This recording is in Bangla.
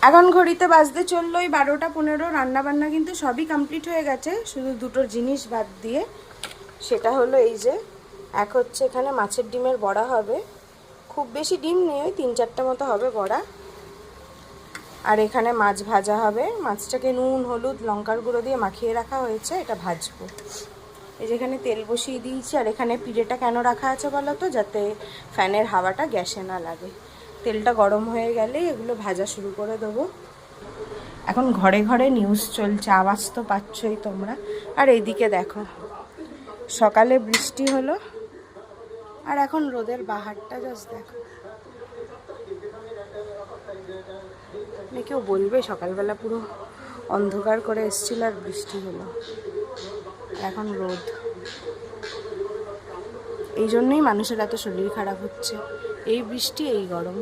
এখন ঘড়িতে বাজতে চললো 12টা 15। রান্নাবান্না কিন্তু সবই কমপ্লিট হয়ে গেছে, শুধু দুটো জিনিস বাদ দিয়ে। সেটা হলো এই যে, এক হচ্ছে এখানে মাছের ডিমের বড়া হবে, খুব বেশি ডিম নেই, ওই 3-4টা মতো হবে বড়া। আর এখানে মাছ ভাজা হবে, মাছটাকে নুন হলুদ লঙ্কার গুঁড়ো দিয়ে মাখিয়ে রাখা হয়েছে, এটা ভাজবো। এই যেখানে তেল বসিয়ে দিয়েছি। আর এখানে পিঠেটা কেন রাখা আছে বলো তো, যাতে ফ্যানের হাওয়াটা গ্যাসে না লাগে। তেলটা গরম হয়ে গেলে এগুলো ভাজা শুরু করে দেবো। এখন ঘরে ঘরে নিউজ চলছে, আওয়াজ তো পাচ্ছই তোমরা। আর এইদিকে দেখো, সকালে বৃষ্টি হলো আর এখন রোদের বাহারটা জাস্ট দেখো। মানে কেউ বলবে সকালবেলা পুরো অন্ধকার করে এসেছিল আর বৃষ্টি হলো, আর এখন রোদ। এই জন্যই মানুষের এত শরীর খারাপ হচ্ছে, এই বৃষ্টি এই গরম।